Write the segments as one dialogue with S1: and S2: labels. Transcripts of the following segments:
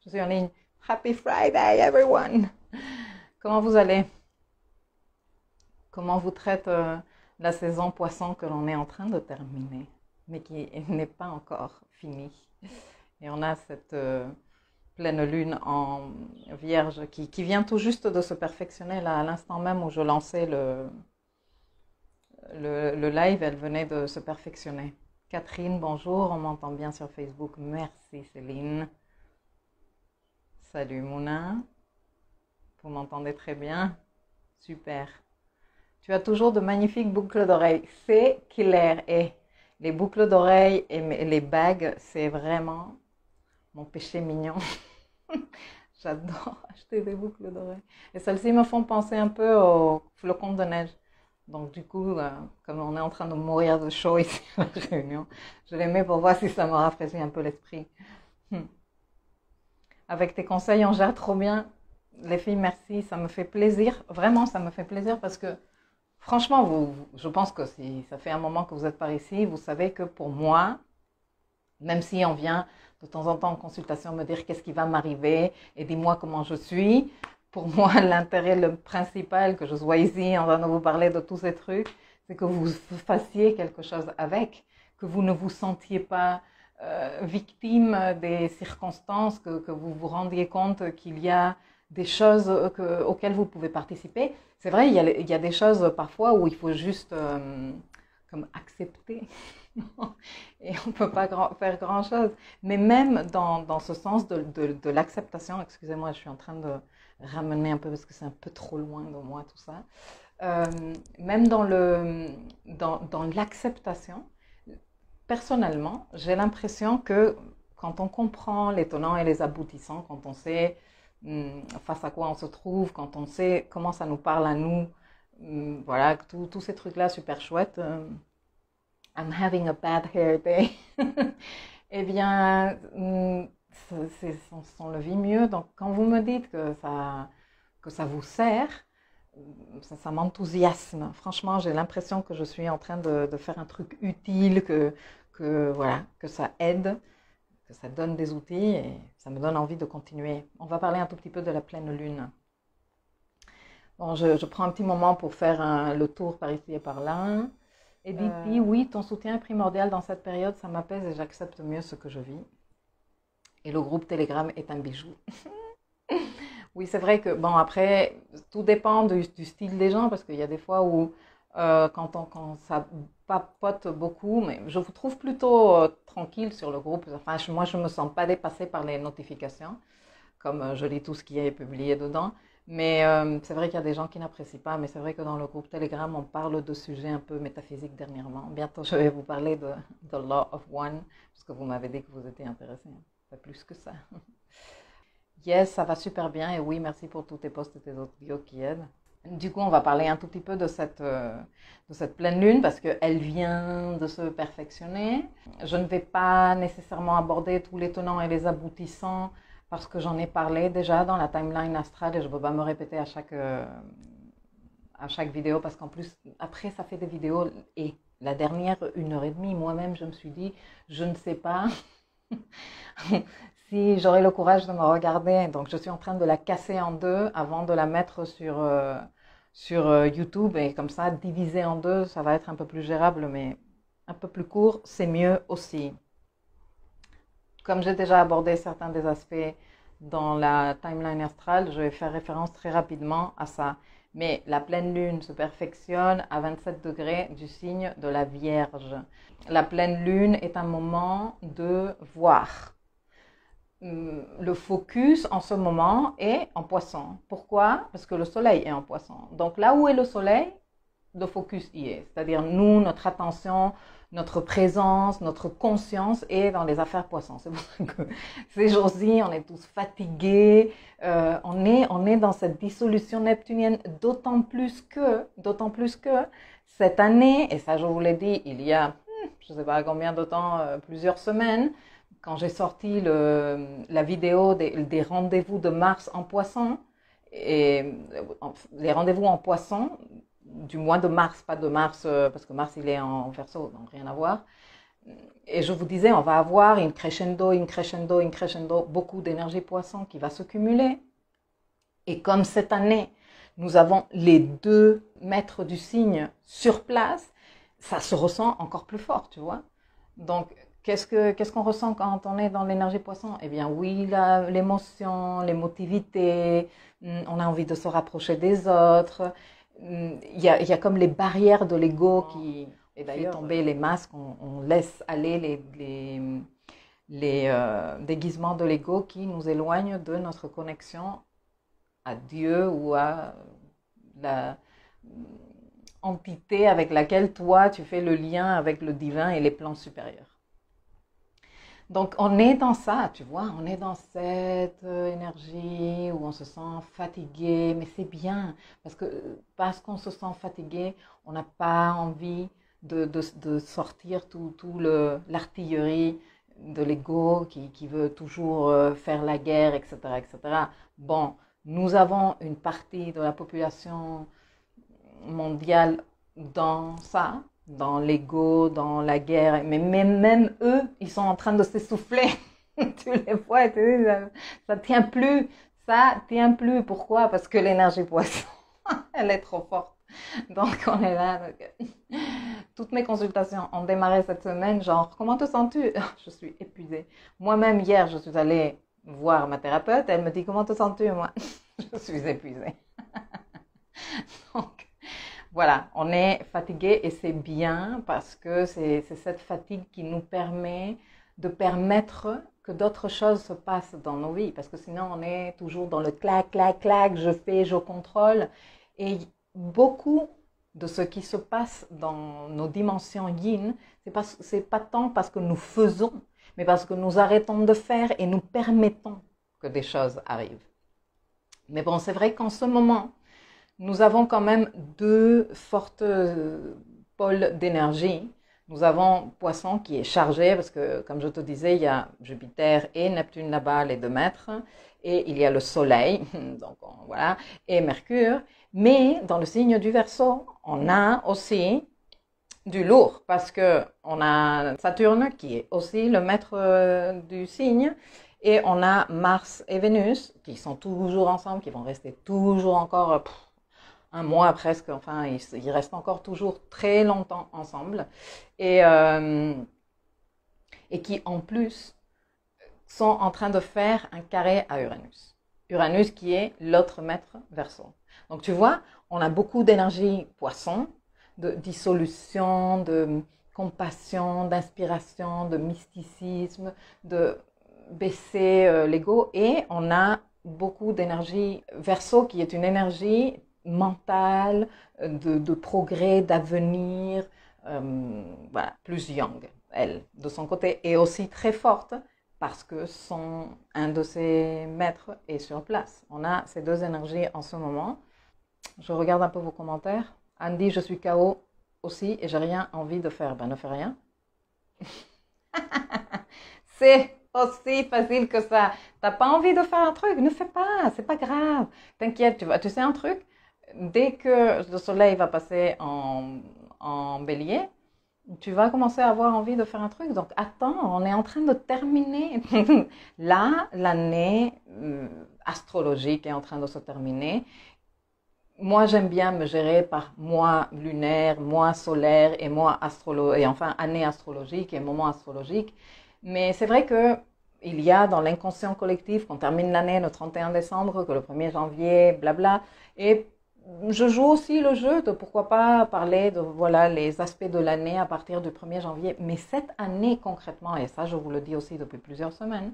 S1: Je suis en ligne. Happy Friday, everyone! Comment vous allez? Comment vous traite la saison poisson que l'on est en train de terminer, mais qui n'est pas encore finie? Et on a cette pleine lune en vierge qui vient tout juste de se perfectionner. Là, à l'instant même où je lançais le live, elle venait de se perfectionner. Catherine, bonjour, on m'entend bien sur Facebook. Merci Céline. Salut Mouna. Vous m'entendez très bien? Super. Tu as toujours de magnifiques boucles d'oreilles. C'est clair. Et les boucles d'oreilles et les bagues, c'est vraiment mon péché mignon. J'adore acheter des boucles d'oreilles. Et celles-ci me font penser un peu aux flocons de neige. Donc du coup, comme on est en train de mourir de chaud ici à la Réunion, je les mets pour voir si ça me rafraîchit un peu l'esprit. Avec tes conseils, on gère trop bien. Les filles, merci, ça me fait plaisir. Vraiment, ça me fait plaisir parce que franchement, je pense que si ça fait un moment que vous êtes par ici, vous savez que pour moi, même si on vient de temps en temps en consultation me dire qu'est-ce qui va m'arriver et dis-moi comment je suis, pour moi, l'intérêt le principal que je sois ici en train de vous parler de tous ces trucs, c'est que vous fassiez quelque chose avec, que vous ne vous sentiez pas victime des circonstances, que vous vous rendiez compte qu'il y a des choses auxquelles vous pouvez participer. C'est vrai, il y a des choses parfois où il faut juste comme accepter et on ne peut pas faire grand-chose. Mais même dans ce sens de l'acceptation, excusez-moi, je suis en train de ramener un peu parce que c'est un peu trop loin de moi tout ça. Même dans l'acceptation, personnellement, j'ai l'impression que quand on comprend les tenants et les aboutissants, quand on sait face à quoi on se trouve, quand on sait comment ça nous parle à nous, voilà, tous ces trucs-là super chouettes. I'm having a bad hair day. Eh bien, on le vit mieux. Donc, quand vous me dites que ça vous sert, ça m'enthousiasme. Franchement, j'ai l'impression que je suis en train de faire un truc utile, voilà, que ça aide, que ça donne des outils et ça me donne envie de continuer. On va parler un tout petit peu de la pleine lune. Bon, je prends un petit moment pour faire le tour par ici et par là. Edith dit, oui, ton soutien est primordial dans cette période, ça m'apaise et j'accepte mieux ce que je vis. Et le groupe Telegram est un bijou. Oui, c'est vrai que, bon, après, tout dépend du style des gens, parce qu'il y a des fois où, quand ça papote beaucoup, mais je vous trouve plutôt tranquille sur le groupe. Enfin, moi, je ne me sens pas dépassée par les notifications, comme je lis tout ce qui est publié dedans. Mais c'est vrai qu'il y a des gens qui n'apprécient pas, mais c'est vrai que dans le groupe Telegram, on parle de sujets un peu métaphysiques dernièrement. Bientôt, je vais vous parler de The Law of One, parce que vous m'avez dit que vous étiez intéressé. Pas plus que ça. Yes, ça va super bien et oui, merci pour tous tes posts et tes autres vidéos qui aident. Du coup, on va parler un tout petit peu de cette pleine lune parce qu'elle vient de se perfectionner. Je ne vais pas nécessairement aborder tous les tenants et les aboutissants parce que j'en ai parlé déjà dans la timeline astrale et je ne veux pas me répéter à chaque vidéo parce qu'en plus, après, ça fait des vidéos et la dernière 1h30, moi-même, je me suis dit, je ne sais pas si j'aurai le courage de me regarder. Donc, je suis en train de la casser en deux avant de la mettre sur YouTube et comme ça, diviser en deux, ça va être un peu plus gérable, mais un peu plus court, c'est mieux aussi. Comme j'ai déjà abordé certains des aspects dans la timeline astrale, je vais faire référence très rapidement à ça. Mais la pleine lune se perfectionne à 27 degrés du signe de la Vierge. La pleine lune est un moment de voir. Le focus en ce moment est en poisson. Pourquoi? Parce que le soleil est en poisson. Donc là où est le soleil, le focus y est. C'est-à-dire nous, notre attention, notre présence, notre conscience est dans les affaires poissons. C'est pour ça que ces jours-ci, on est tous fatigués, on est dans cette dissolution neptunienne, d'autant plus que cette année, et ça je vous l'ai dit il y a, je ne sais pas combien de temps, plusieurs semaines, quand j'ai sorti la vidéo des rendez-vous de Mars en poisson, et les rendez-vous en poisson, du mois de mars, pas de mars, parce que mars il est en Verseau, donc rien à voir. Et je vous disais, on va avoir une crescendo, une crescendo, une crescendo, beaucoup d'énergie poisson qui va se cumuler. Et comme cette année, nous avons les deux maîtres du signe sur place, ça se ressent encore plus fort, tu vois. Donc, qu'est-ce qu'on ressent quand on est dans l'énergie poisson? Eh bien, oui, l'émotion, l'émotivité, on a envie de se rapprocher des autres. Il y a comme les barrières de l'ego qui fait tomber les masques, on laisse aller les déguisements de l'ego qui nous éloignent de notre connexion à Dieu ou à la entité avec laquelle toi tu fais le lien avec le divin et les plans supérieurs. Donc on est dans ça, tu vois, on est dans cette énergie où on se sent fatigué, mais c'est bien, parce qu'on se sent fatigué, on n'a pas envie de sortir tout l'artillerie de l'ego qui veut toujours faire la guerre, etc., etc. Bon, nous avons une partie de la population mondiale dans ça, dans l'ego, dans la guerre, mais même eux, ils sont en train de s'essouffler. Tu les vois, ça tient plus, ça tient plus. Pourquoi? Parce que l'énergie poisson, elle est trop forte. Donc on est là. Toutes mes consultations ont démarré cette semaine, genre, comment te sens-tu? Je suis épuisée. Moi-même, hier, je suis allée voir ma thérapeute, elle me dit, comment te sens-tu? Moi, je suis épuisée. Donc, voilà, on est fatigué et c'est bien parce que c'est cette fatigue qui nous permet de permettre que d'autres choses se passent dans nos vies. Parce que sinon, on est toujours dans le clac, clac, clac, je fais, je contrôle. Et beaucoup de ce qui se passe dans nos dimensions yin, c'est pas tant parce que nous faisons, mais parce que nous arrêtons de faire et nous permettons que des choses arrivent. Mais bon, c'est vrai qu'en ce moment, nous avons quand même deux fortes pôles d'énergie. Nous avons Poisson qui est chargé parce que, comme je te disais, il y a Jupiter et Neptune là-bas, les 2 maîtres, et il y a le Soleil, donc voilà, et Mercure. Mais dans le signe du Verseau, on a aussi du lourd parce que on a Saturne qui est aussi le maître du signe. Et on a Mars et Vénus qui sont toujours ensemble, qui vont rester toujours encore un mois presque, enfin ils restent encore toujours très longtemps ensemble et qui en plus sont en train de faire un carré à Uranus. Uranus qui est l'autre maître Verseau. Donc tu vois, on a beaucoup d'énergie poisson, de dissolution, de compassion, d'inspiration, de mysticisme, de baisser l'ego et on a beaucoup d'énergie Verseau qui est une énergie mentale, de progrès, d'avenir, voilà, plus Yang, elle, de son côté, est aussi très forte parce que un de ses maîtres est sur place. On a ces deux énergies en ce moment. Je regarde un peu vos commentaires. Anne dit, je suis KO aussi et j'ai rien envie de faire. Ben, ne fais rien. C'est aussi facile que ça. T'as pas envie de faire un truc, ne fais pas, c'est pas grave. T'inquiète, tu sais un truc, dès que le soleil va passer en bélier, tu vas commencer à avoir envie de faire un truc. Donc attends, on est en train de terminer. Là, l'année astrologique est en train de se terminer. Moi, j'aime bien me gérer par mois lunaire, mois solaire et mois astrologique, et enfin année astrologique et moment astrologique. Mais c'est vrai que il y a dans l'inconscient collectif qu'on termine l'année le 31 décembre, que le 1er janvier, blabla. Et je joue aussi le jeu de pourquoi pas parler de voilà les aspects de l'année à partir du 1er janvier. Mais cette année concrètement, et ça je vous le dis aussi depuis plusieurs semaines,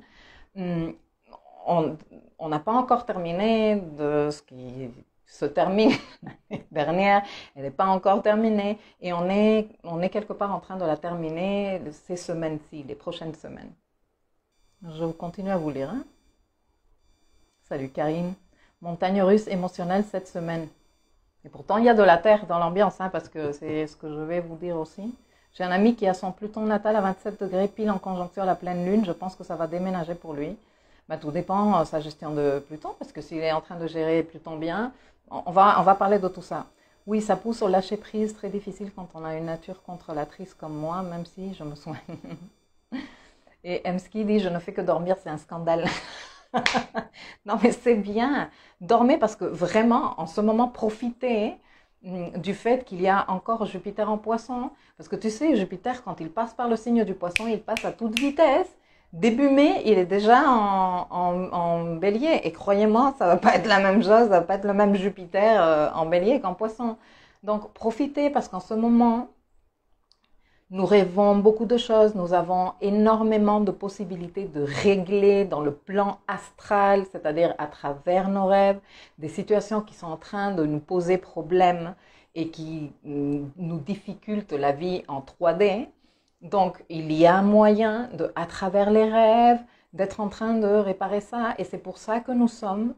S1: on n'a pas encore terminé de ce qui se termine l'année dernière, elle n'est pas encore terminée et on est quelque part en train de la terminer ces semaines-ci, les prochaines semaines. Je continue à vous lire. Hein? Salut Karine. Montagne russe émotionnelle cette semaine. Et pourtant, il y a de la terre dans l'ambiance, hein, parce que c'est ce que je vais vous dire aussi. J'ai un ami qui a son Pluton natal à 27 degrés, pile en conjoncture à la pleine lune. Je pense que ça va déménager pour lui. Bah, tout dépend de sa gestion de Pluton, parce que s'il est en train de gérer Pluton bien, on va parler de tout ça. Oui, ça pousse au lâcher-prise, très difficile quand on a une nature contrôlatrice comme moi, même si je me soigne. Et Emski dit, je ne fais que dormir, c'est un scandale. Non, mais c'est bien. Dormez parce que vraiment, en ce moment, profitez du fait qu'il y a encore Jupiter en poisson. Parce que tu sais, Jupiter, quand il passe par le signe du poisson, il passe à toute vitesse. Début mai, il est déjà en bélier. Et croyez-moi, ça va pas être la même chose, ça va pas être le même Jupiter en bélier qu'en poisson. Donc, profitez parce qu'en ce moment, nous rêvons beaucoup de choses, nous avons énormément de possibilités de régler dans le plan astral, c'est-à-dire à travers nos rêves, des situations qui sont en train de nous poser problème et qui nous difficultent la vie en 3D. Donc, il y a un moyen, à travers les rêves, d'être en train de réparer ça. Et c'est pour ça que nous sommes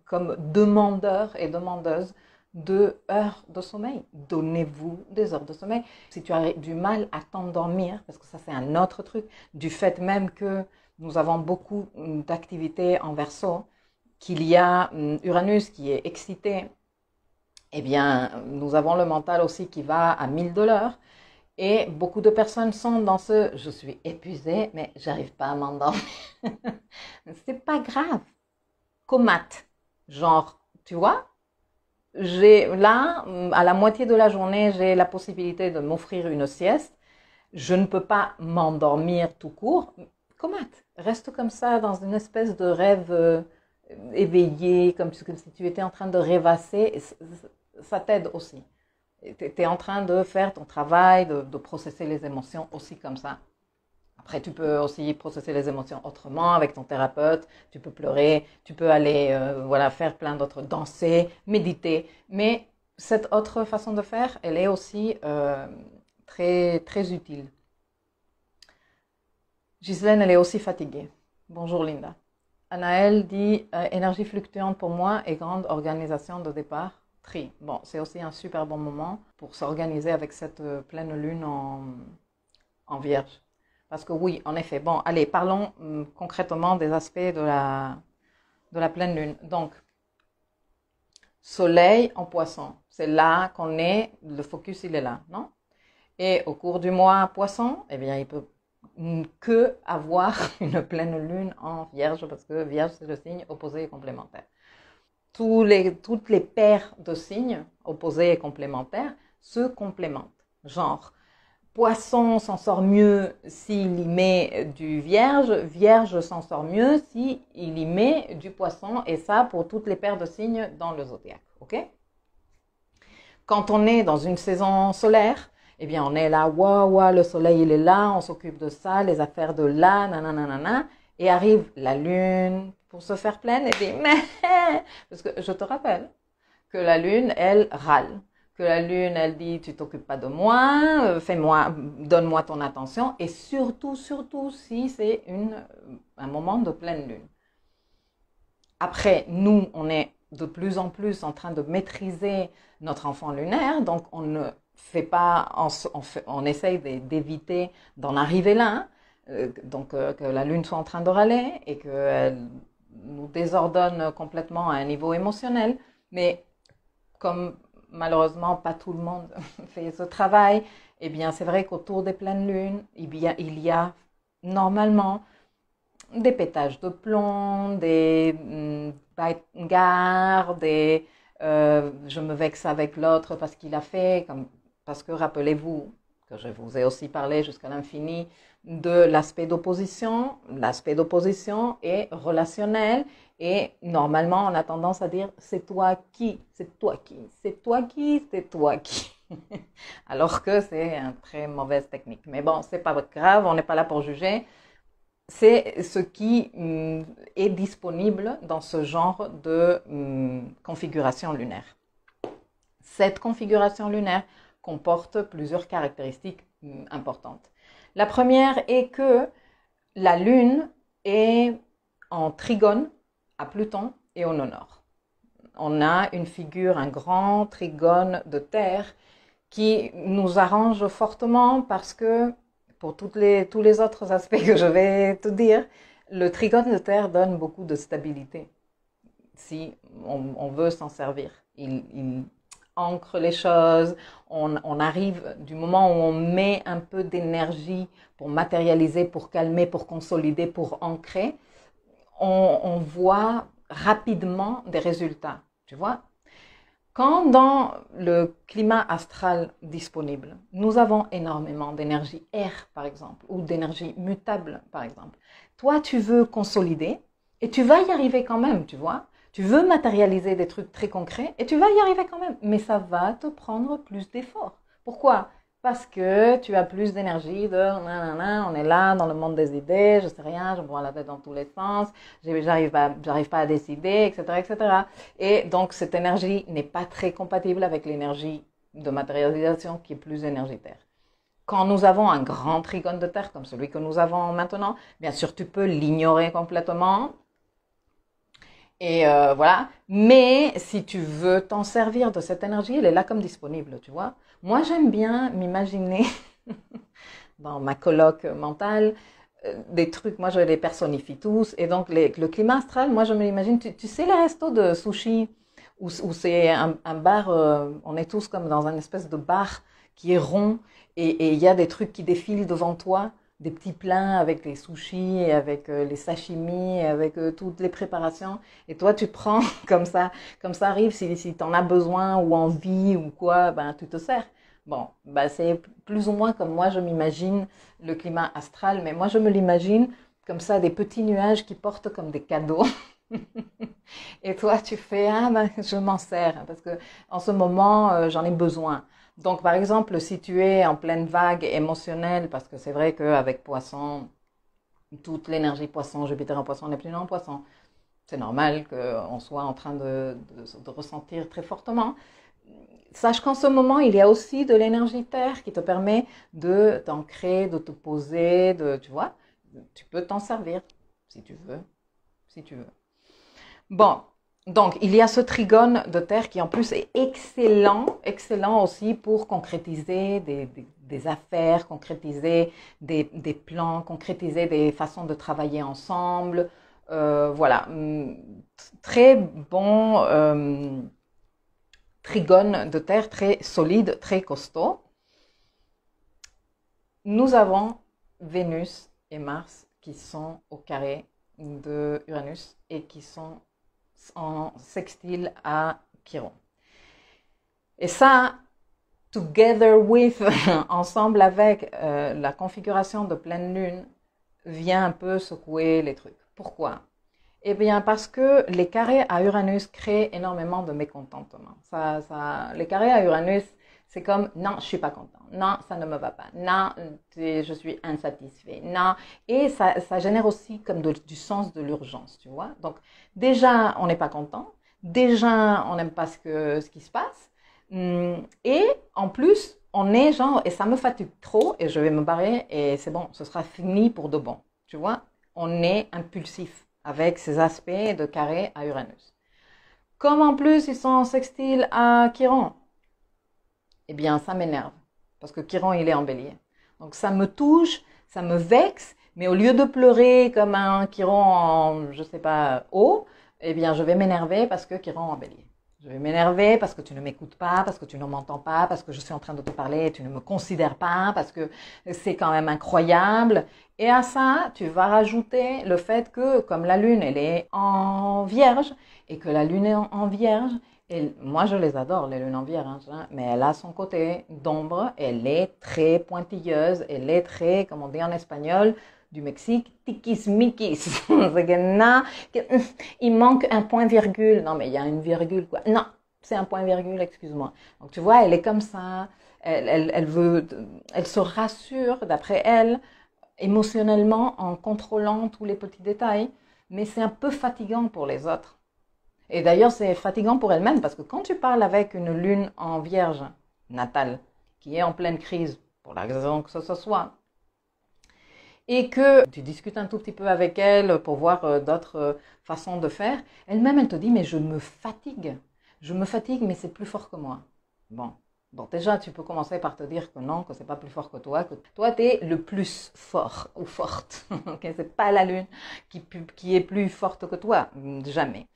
S1: comme demandeurs et demandeuses de heures de sommeil. Donnez-vous des heures de sommeil. Si tu as du mal à t'endormir, parce que ça c'est un autre truc, du fait même que nous avons beaucoup d'activités en Verseau, qu'il y a Uranus qui est excité, eh bien nous avons le mental aussi qui va à 1000 de l'heure. Et beaucoup de personnes sont dans ce « je suis épuisée, mais j'arrive pas à m'endormir ». C'est pas grave. Comate. Genre, tu vois, j'ai là, à la moitié de la journée, j'ai la possibilité de m'offrir une sieste. Je ne peux pas m'endormir tout court. Comate. Reste comme ça dans une espèce de rêve éveillé, comme si tu étais en train de rêvasser. Ça t'aide aussi. Tu es en train de faire ton travail, de processer les émotions aussi comme ça. Après, tu peux aussi processer les émotions autrement avec ton thérapeute. Tu peux pleurer, tu peux aller voilà, faire plein d'autres, danser, méditer. Mais cette autre façon de faire, elle est aussi très, très utile. Ghislaine, elle est aussi fatiguée. Bonjour Linda. Anaël dit énergie fluctuante pour moi et grande organisation de départ. Tri. Bon, c'est aussi un super bon moment pour s'organiser avec cette pleine lune en Vierge. Parce que oui, en effet. Bon, allez, parlons concrètement des aspects de la pleine lune. Donc, Soleil en Poisson. C'est là qu'on est, le focus il est là, non? Et au cours du mois Poisson, eh bien, il peut que avoir une pleine lune en Vierge parce que Vierge c'est le signe opposé et complémentaire. Toutes les paires de signes opposés et complémentaires se complémentent. Genre, Poisson s'en sort mieux s'il y met du Vierge, Vierge s'en sort mieux s'il y met du Poisson, et ça pour toutes les paires de signes dans le zodiaque. Ok? Quand on est dans une saison solaire, eh bien on est là, waouh, le soleil il est là, on s'occupe de ça, les affaires de là, nanana, et arrive la lune pour se faire pleine et dit mais parce que je te rappelle que la lune elle râle, que la lune elle dit tu t'occupes pas de moi, donne-moi ton attention, et surtout si c'est un moment de pleine lune. Après nous on est de plus en plus en train de maîtriser notre enfant lunaire, donc on ne fait pas, on essaye d'éviter d'en arriver là. Donc que la lune soit en train de râler et qu'elle nous désordonne complètement à un niveau émotionnel. Mais comme malheureusement pas tout le monde fait ce travail, eh bien c'est vrai qu'autour des pleines lunes, il y a normalement des pétages de plomb, des bagarres, je me vexe avec l'autre parce qu'il a fait, parce que rappelez-vous que je vous ai aussi parlé jusqu'à l'infini de l'aspect d'opposition. L'aspect d'opposition est relationnel et normalement on a tendance à dire c'est toi qui, c'est toi qui, c'est toi qui, c'est toi qui. Alors que c'est une très mauvaise technique. Mais bon, c'est pas grave, on n'est pas là pour juger. C'est ce qui est disponible dans ce genre de configuration lunaire. Cette configuration lunaire comporte plusieurs caractéristiques importantes. La première est que la Lune est en trigone à Pluton et au nord. On a une figure, un grand trigone de Terre qui nous arrange fortement parce que, pour tous les autres aspects que je vais te dire, le trigone de Terre donne beaucoup de stabilité si on veut s'en servir. ancre les choses, on arrive, du moment où on met un peu d'énergie pour matérialiser, pour calmer, pour consolider, pour ancrer, on voit rapidement des résultats, tu vois. Quand dans le climat astral disponible, nous avons énormément d'énergie air, par exemple, ou d'énergie mutable, par exemple, toi, tu veux consolider et tu vas y arriver quand même, tu vois. Tu veux matérialiser des trucs très concrets et tu vas y arriver quand même, mais ça va te prendre plus d'efforts. Pourquoi? Parce que tu as plus d'énergie de nanana, on est là dans le monde des idées, je sais rien, je me prends la tête dans tous les sens, j'arrive pas à décider, etc., etc. Et donc cette énergie n'est pas très compatible avec l'énergie de matérialisation qui est plus énergétaire. Quand nous avons un grand trigone de terre comme celui que nous avons maintenant, bien sûr tu peux l'ignorer complètement. Et voilà. Mais si tu veux t'en servir de cette énergie, elle est là comme disponible, tu vois. Moi, j'aime bien m'imaginer dans ma colloque mentale des trucs. Moi, je les personnifie tous. Et donc, le climat astral, moi, je me l'imagine. Tu sais, les restos de sushi où c'est un bar, on est tous comme dans un espèce de bar qui est rond et il y a des trucs qui défilent devant toi, des petits plats avec les sushis, avec les sashimi, avec toutes les préparations. Et toi, tu prends comme ça arrive, si tu en as besoin ou envie ou quoi, ben tu te sers. Bon, ben, c'est plus ou moins comme moi je m'imagine le climat astral, mais moi je me l'imagine comme ça, des petits nuages qui portent comme des cadeaux. Et toi, tu fais, ah ben, je m'en sers parce que en ce moment, j'en ai besoin. Donc, par exemple, si tu es en pleine vague émotionnelle, parce que c'est vrai qu'avec Poisson, toute l'énergie Poisson, Jupiter en Poisson, Neptune en Poisson, c'est normal qu'on soit en train de ressentir très fortement. Sache qu'en ce moment, il y a aussi de l'énergie Terre qui te permet de t'ancrer, de te poser, tu vois, tu peux t'en servir si tu veux, si tu veux. Bon, donc il y a ce trigone de terre qui en plus est excellent, excellent aussi pour concrétiser des affaires, concrétiser des plans, concrétiser des façons de travailler ensemble. Voilà, très bon trigone de terre, très solide, très costaud. Nous avons Vénus et Mars qui sont au carré de Uranus et qui sont en sextile à Chiron. Et ça, together with, ensemble avec la configuration de pleine lune, vient un peu secouer les trucs. Pourquoi? Eh bien, parce que les carrés à Uranus créent énormément de mécontentement. Les carrés à Uranus, c'est comme non, je suis pas content. Non, ça ne me va pas. Non, je suis insatisfait. Non, et ça génère aussi comme du sens de l'urgence, tu vois. Donc déjà, on n'est pas content. Déjà, on n'aime pas ce qui se passe. Et en plus, on est genre et ça me fatigue trop et je vais me barrer et c'est bon, ce sera fini pour de bon. Tu vois, on est impulsif avec ces aspects de carré à Uranus. Comme en plus ils sont en sextile à Chiron, eh bien ça m'énerve, parce que Chiron il est en bélier. Donc ça me touche, ça me vexe, mais au lieu de pleurer comme un Chiron en, je sais pas, haut, eh bien je vais m'énerver parce que Chiron est en bélier. Je vais m'énerver parce que tu ne m'écoutes pas, parce que tu ne m'entends pas, parce que je suis en train de te parler et tu ne me considères pas, parce que c'est quand même incroyable. Et à ça, tu vas rajouter le fait que, comme la Lune, elle est en Vierge, et que la Lune est en Vierge, et moi je les adore, les lunes en Vierge, hein, mais elle a son côté d'ombre, elle est très pointilleuse, elle est très, comme on dit en espagnol, du Mexique, tiquismiquis. C'est que non, il manque un point-virgule. Non, mais il y a une virgule, quoi. Non, c'est un point-virgule, excuse-moi. Donc, tu vois, elle est comme ça. Elle se rassure, d'après elle, émotionnellement, en contrôlant tous les petits détails. Mais c'est un peu fatigant pour les autres. Et d'ailleurs, c'est fatigant pour elle-même, parce que quand tu parles avec une lune en Vierge natale, qui est en pleine crise, pour la raison que ce soit, et que tu discutes un tout petit peu avec elle pour voir d'autres façons de faire, elle-même, elle te dit, mais je me fatigue, mais c'est plus fort que moi. Bon, déjà, tu peux commencer par te dire que non, que c'est pas plus fort que toi, tu es le plus fort ou forte. Okay, c'est pas la lune qui est plus forte que toi, jamais.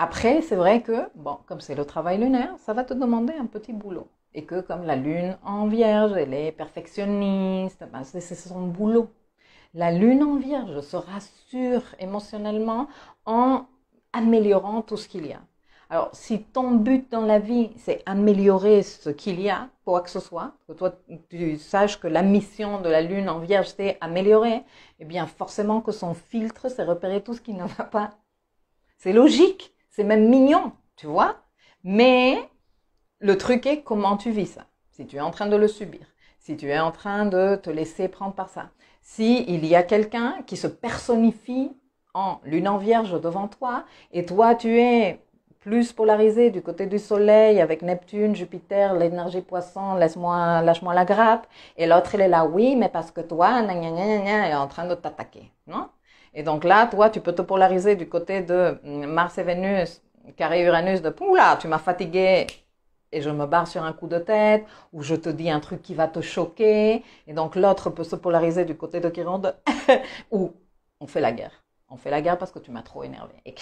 S1: Après, c'est vrai que, bon, comme c'est le travail lunaire, ça va te demander un petit boulot. Et que comme la lune en vierge, elle est perfectionniste, ben c'est son boulot. La lune en vierge se rassure émotionnellement en améliorant tout ce qu'il y a. Alors, si ton but dans la vie, c'est améliorer ce qu'il y a, quoi que ce soit, que toi, tu saches que la mission de la lune en vierge, c'est améliorer, eh bien, forcément que son filtre, c'est repérer tout ce qui ne va pas. C'est logique, c'est même mignon, tu vois. Mais le truc est comment tu vis ça. Si tu es en train de le subir, si tu es en train de te laisser prendre par ça, si il y a quelqu'un qui se personnifie en lune en vierge devant toi, et toi tu es plus polarisé du côté du soleil avec Neptune, Jupiter, l'énergie poisson, lâche-moi la grappe, et l'autre il est là, oui, mais parce que toi, est en train de t'attaquer, non? Et donc là, toi, tu peux te polariser du côté de Mars et Vénus, carré Uranus, de oula, tu m'as fatigué et je me barre sur un coup de tête, ou je te dis un truc qui va te choquer, et donc l'autre peut se polariser du côté de Chiron, ou on fait la guerre. On fait la guerre parce que tu m'as trop énervé. Et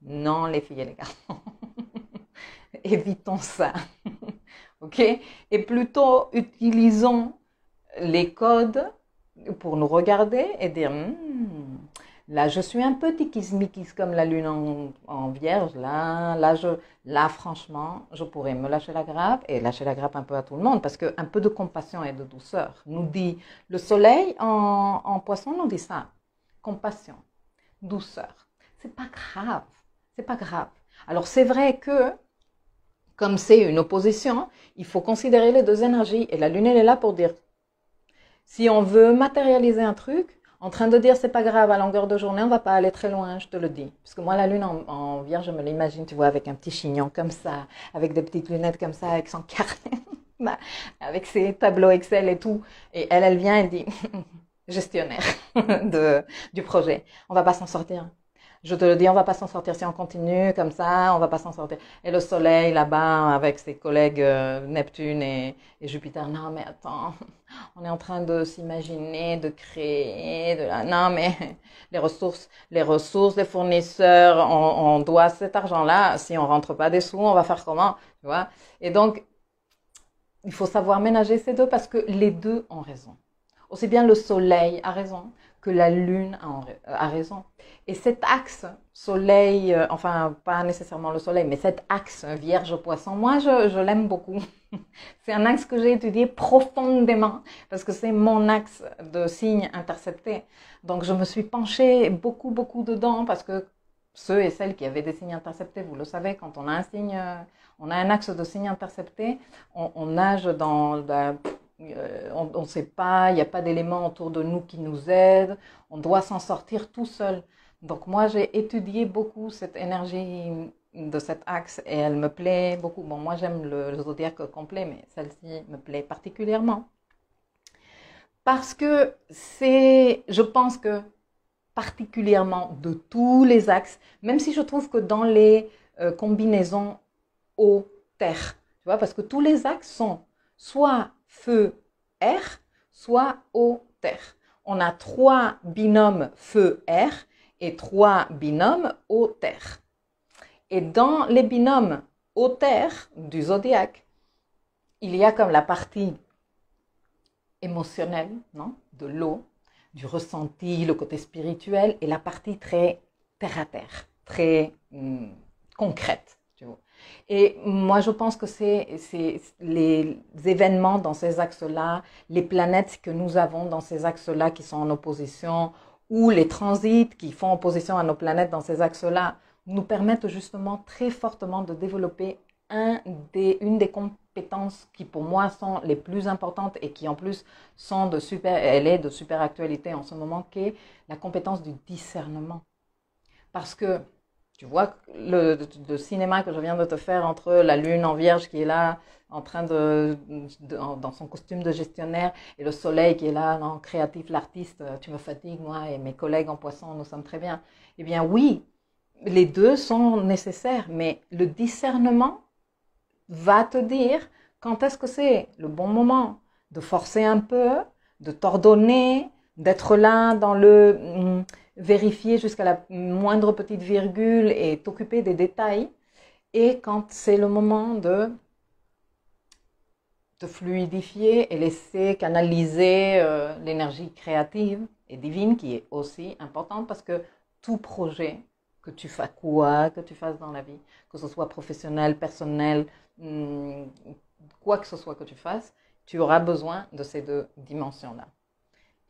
S1: non, les filles et les garçons. Évitons ça. Ok? Et plutôt utilisons les codes pour nous regarder et dire là je suis un peu tiquismiquis comme la lune en vierge, là franchement je pourrais me lâcher la grappe et lâcher la grappe un peu à tout le monde, parce qu'un peu de compassion et de douceur nous dit le soleil en poisson, nous dit ça, compassion, douceur, c'est pas grave, c'est pas grave. Alors c'est vrai que comme c'est une opposition, il faut considérer les deux énergies, et la lune elle est là pour dire si on veut matérialiser un truc, en train de dire c'est pas grave, à longueur de journée, on va pas aller très loin, je te le dis. Parce que moi, la lune en vierge, je me l'imagine, tu vois, avec un petit chignon comme ça, avec des petites lunettes comme ça, avec son carnet, avec ses tableaux Excel et tout. Et elle vient, elle dit, gestionnaire du projet, on va pas s'en sortir. Je te le dis, on va pas s'en sortir si on continue comme ça, on va pas s'en sortir. Et le soleil là-bas avec ses collègues Neptune et Jupiter, non mais attends, on est en train de s'imaginer, de créer, non mais les ressources, les fournisseurs, on doit cet argent-là. Si on rentre pas des sous, on va faire comment, tu vois? Et donc il faut savoir ménager ces deux parce que les deux ont raison. Aussi bien le soleil a raison que la lune a raison. Et cet axe soleil, enfin pas nécessairement le soleil, mais cet axe vierge-poisson, moi je l'aime beaucoup. C'est un axe que j'ai étudié profondément parce que c'est mon axe de signe intercepté. Donc je me suis penchée beaucoup dedans parce que ceux et celles qui avaient des signes interceptés, vous le savez, quand on a un signe, on a un axe de signe intercepté, on nage dans on ne sait pas, il n'y a pas d'éléments autour de nous qui nous aident, on doit s'en sortir tout seul. Donc moi j'ai étudié beaucoup cette énergie de cet axe et elle me plaît beaucoup. Bon, moi j'aime le zodiaque complet, mais celle-ci me plaît particulièrement. Parce que je pense que particulièrement de tous les axes, même si je trouve que dans les combinaisons eau-terre, tu vois, parce que tous les axes sont soit feu, air, soit eau, terre. On a 3 binômes feu, air et 3 binômes eau, terre. Et dans les binômes eau, terre du zodiaque, il y a comme la partie émotionnelle, non, de l'eau, du ressenti, le côté spirituel, et la partie très terre à terre, très concrète. Tu vois. Et moi, je pense que c'est les événements dans ces axes-là, les planètes que nous avons dans ces axes-là qui sont en opposition, ou les transits qui font opposition à nos planètes dans ces axes-là, nous permettent justement très fortement de développer une des compétences qui pour moi sont les plus importantes et qui en plus elle est de super actualité en ce moment, qui est la compétence du discernement. Parce que tu vois le cinéma que je viens de te faire entre la lune en vierge qui est là en train dans son costume de gestionnaire et le soleil qui est là, non, créatif, l'artiste, tu me fatigues, moi et mes collègues en poisson, nous sommes très bien. Eh bien oui, les deux sont nécessaires, mais le discernement va te dire quand est-ce que c'est le bon moment de forcer un peu, de t'ordonner, d'être là dans le vérifier jusqu'à la moindre petite virgule et t'occuper des détails. Et quand c'est le moment de te fluidifier et laisser canaliser l'énergie créative et divine qui est aussi importante parce que tout projet que tu fasses, quoi que tu fasses dans la vie, que ce soit professionnel, personnel, quoi que ce soit que tu fasses, tu auras besoin de ces deux dimensions-là.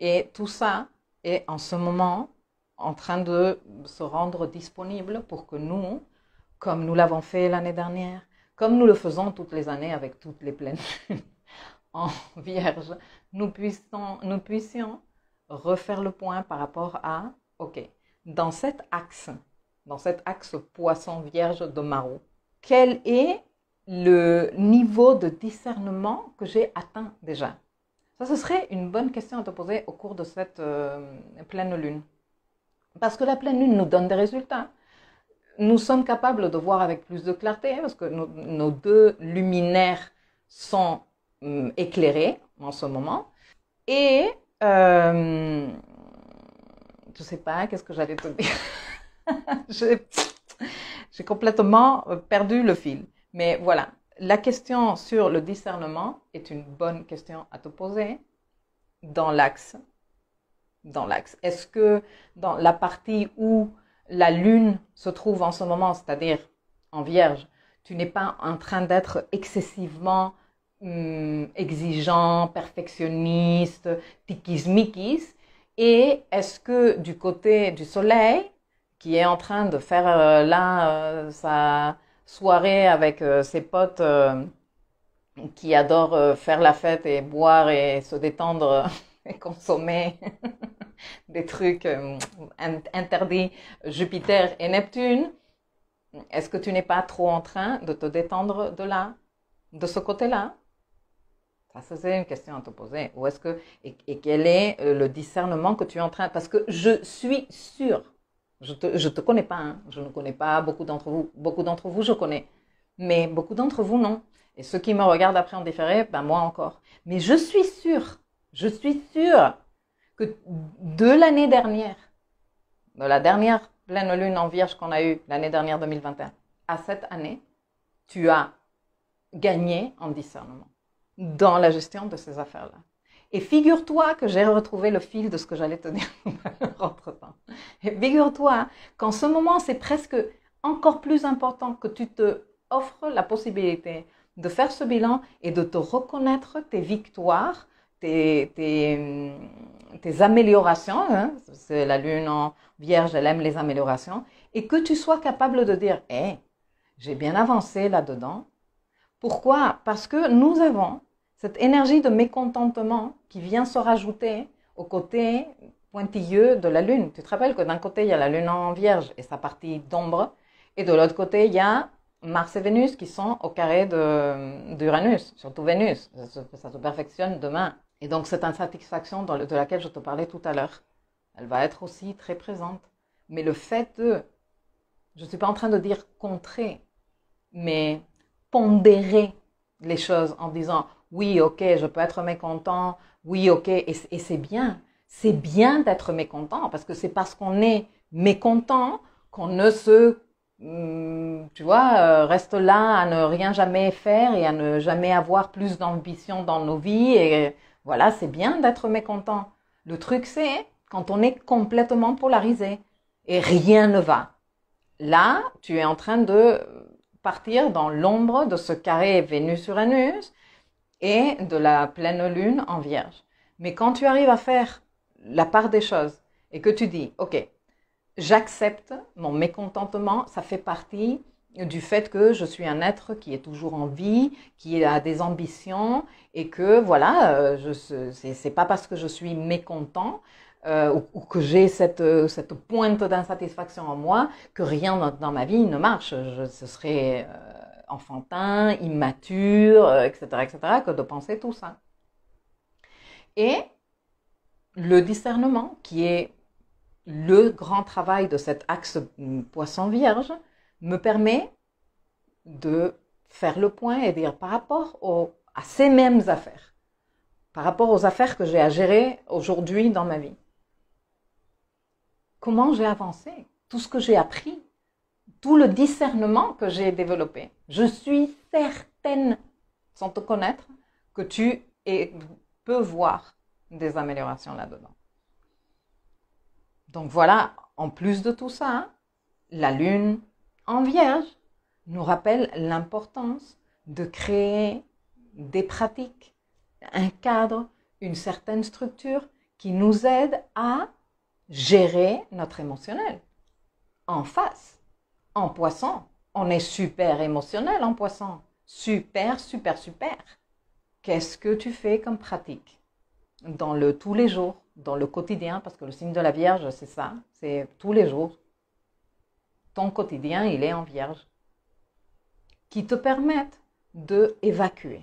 S1: Et tout ça est en ce moment en train de se rendre disponible pour que nous, comme nous l'avons fait l'année dernière, comme nous le faisons toutes les années avec toutes les pleines lunes en vierge, nous puissions refaire le point par rapport à, ok, dans cet axe poisson-vierge de Maro, quel est le niveau de discernement que j'ai atteint déjà? Ça, ce serait une bonne question à te poser au cours de cette pleine lune. Parce que la pleine lune nous donne des résultats. Nous sommes capables de voir avec plus de clarté parce que nos deux luminaires sont éclairés en ce moment. Et je ne sais pas, qu'est-ce que j'allais te dire? J'ai complètement perdu le fil. Mais voilà, la question sur le discernement est une bonne question à te poser dans l'axe. Est-ce que dans la partie où la lune se trouve en ce moment, c'est-à-dire en vierge, tu n'es pas en train d'être excessivement exigeant, perfectionniste, tikis-mikis, et est-ce que du côté du soleil, qui est en train de faire sa soirée avec ses potes qui adorent faire la fête et boire et se détendre et consommer des trucs interdits, Jupiter et Neptune, est-ce que tu n'es pas trop en train de te détendre de ce côté-là? Ça, c'est une question à te poser. Ou est-ce que, et quel est le discernement que tu es en train, parce que je suis sûre, je te connais pas, hein, je ne connais pas beaucoup d'entre vous je connais, mais beaucoup d'entre vous non. Et ceux qui me regardent après en différé, ben moi encore. Mais je suis sûre que de l'année dernière, de la dernière pleine lune en vierge qu'on a eue l'année dernière 2021, à cette année, tu as gagné en discernement dans la gestion de ces affaires-là. Et figure-toi que j'ai retrouvé le fil de ce que j'allais te dire entre-temps. Et figure-toi qu'en ce moment, c'est presque encore plus important que tu te offres la possibilité de faire ce bilan et de te reconnaître tes victoires, tes améliorations. Hein, c'est la lune en vierge, elle aime les améliorations. Et que tu sois capable de dire, hey, j'ai bien avancé là-dedans. Pourquoi? Parce que nous avons cette énergie de mécontentement qui vient se rajouter au côté pointilleux de la lune. Tu te rappelles que d'un côté, il y a la lune en vierge et sa partie d'ombre, et de l'autre côté, il y a Mars et Vénus qui sont au carré d'Uranus, surtout Vénus. Ça se perfectionne demain. Et donc, cette insatisfaction de laquelle je te parlais tout à l'heure, elle va être aussi très présente. Mais le fait je ne suis pas en train de dire contrer, mais pondérer les choses en disant oui, ok, je peux être mécontent, oui, ok, et c'est bien d'être mécontent, parce que c'est parce qu'on est mécontent qu'on ne reste là à ne rien jamais faire et à ne jamais avoir plus d'ambition dans nos vies, et voilà, c'est bien d'être mécontent. Le truc, c'est quand on est complètement polarisé et rien ne va. Là, tu es en train de partir dans l'ombre de ce carré Vénus-Uranus et de la pleine lune en vierge. Mais quand tu arrives à faire la part des choses et que tu dis, ok, j'accepte mon mécontentement, ça fait partie du fait que je suis un être qui est toujours en vie, qui a des ambitions et que voilà, c'est pas parce que je suis mécontent ou que j'ai cette pointe d'insatisfaction en moi que rien dans ma vie ne marche. Ce serait enfantin, immature, etc., que de penser tout ça. Et le discernement, qui est le grand travail de cet axe poisson-vierge, me permet de faire le point et dire par rapport à ces mêmes affaires, par rapport aux affaires que j'ai à gérer aujourd'hui dans ma vie. comment j'ai avancé, tout ce que j'ai appris, tout le discernement que j'ai développé. Je suis certaine, sans te connaître, que tu peux voir des améliorations là-dedans. Donc voilà, en plus de tout ça, la lune en Vierge nous rappelle l'importance de créer des pratiques, un cadre, une certaine structure qui nous aide à gérer notre émotionnel. En face, en Poisson, on est super émotionnel en Poisson. Super, super, super. Qu'est-ce que tu fais comme pratique dans le tous les jours, dans le quotidien, parce que le signe de la Vierge, c'est ça, c'est tous les jours. Ton quotidien, il est en Vierge, qui te permettent d'évacuer,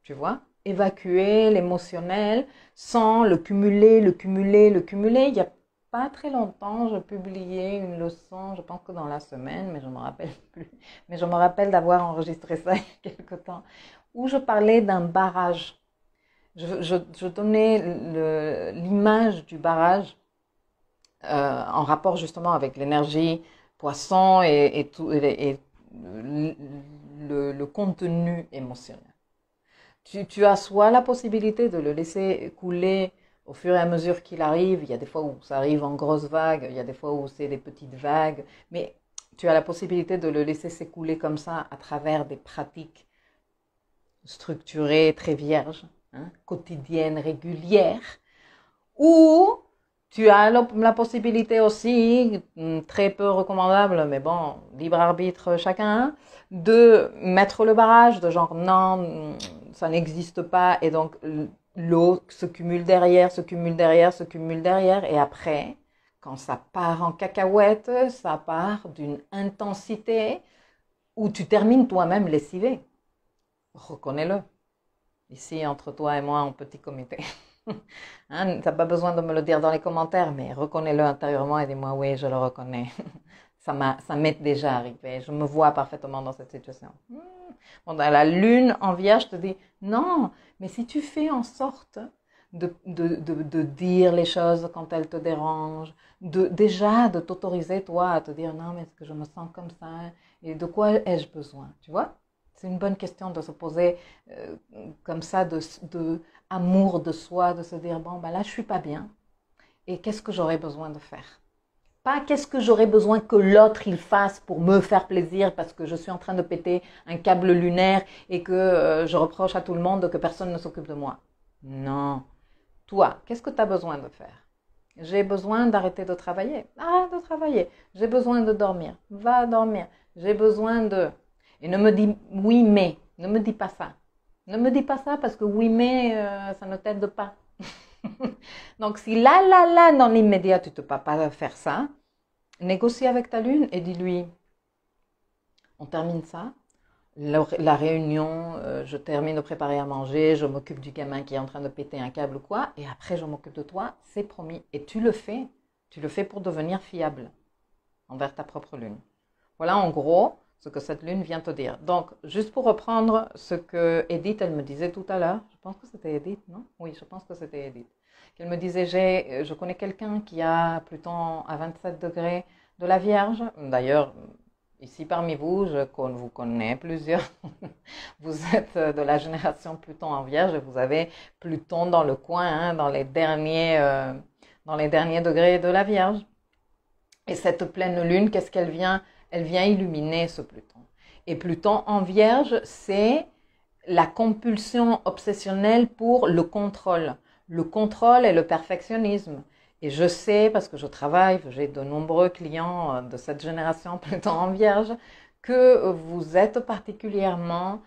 S1: tu vois, évacuer l'émotionnel sans le cumuler. Il n'y a pas très longtemps, je publiais une leçon, je pense que dans la semaine, mais je ne me rappelle plus, mais je me rappelle d'avoir enregistré ça il y a quelque temps, où je parlais d'un barrage. Je donnais l'image du barrage en rapport justement avec l'énergie poisson et le contenu émotionnel. Tu as soit la possibilité de le laisser couler au fur et à mesure qu'il arrive. Il y a des fois où ça arrive en grosses vagues, il y a des fois où c'est des petites vagues, mais tu as la possibilité de le laisser s'écouler comme ça à travers des pratiques structurées, très vierges, quotidiennes, régulières, ou tu as la possibilité aussi, très peu recommandable, mais bon, libre arbitre chacun, de mettre le barrage, de genre non, ça n'existe pas, et donc l'eau se cumule derrière, et après, quand ça part en cacahuète, ça part d'une intensité où tu termines toi-même lessivé. Reconnais-le. Ici, entre toi et moi, en petit comité. Hein, tu n'as pas besoin de me le dire dans les commentaires, mais reconnais-le intérieurement et dis-moi oui, je le reconnais. Ça m'est déjà arrivé. Je me vois parfaitement dans cette situation. Bon, dans la lune en Vierge, je te dis non, mais si tu fais en sorte de dire les choses quand elles te dérangent, déjà de t'autoriser toi à te dire non, mais est-ce que je me sens comme ça et de quoi ai-je besoin, tu vois? C'est une bonne question de se poser comme ça, de amour de soi, de se dire bon, ben là, je suis pas bien. Et qu'est-ce que j'aurais besoin de faire? Pas qu'est-ce que j'aurais besoin que l'autre il fasse pour me faire plaisir parce que je suis en train de péter un câble lunaire et que je reproche à tout le monde que personne ne s'occupe de moi. Non. Toi, qu'est-ce que tu as besoin de faire? J'ai besoin d'arrêter de travailler. Arrête de travailler. J'ai besoin de dormir. Va dormir. J'ai besoin de... Et ne me dis oui mais. Ne me dis pas ça. Ne me dis pas ça parce que oui mais ça ne t'aide pas. Donc si là, dans l'immédiat, tu ne peux pas faire ça, négocie avec ta lune et dis-lui, on termine ça, la réunion, je termine de préparer à manger, je m'occupe du gamin qui est en train de péter un câble ou quoi, et après je m'occupe de toi, c'est promis. Et tu le fais pour devenir fiable envers ta propre lune. Voilà en gros ce que cette lune vient te dire. Donc, juste pour reprendre ce que Edith, elle me disait tout à l'heure, je pense que c'était Edith, non? Oui, je pense que c'était Edith. Elle me disait, je connais quelqu'un qui a Pluton à 27 degrés de la Vierge. D'ailleurs, ici parmi vous, je vous connais plusieurs. Vous êtes de la génération Pluton en Vierge et vous avez Pluton dans le coin, hein, dans les derniers degrés de la Vierge. Et cette pleine lune, qu'est-ce qu'elle vient? Elle vient illuminer ce Pluton. Et Pluton en Vierge, c'est la compulsion obsessionnelle pour le contrôle. Le contrôle et le perfectionnisme. Et je sais, parce que je travaille, j'ai de nombreux clients de cette génération Pluton en Vierge, que vous êtes particulièrement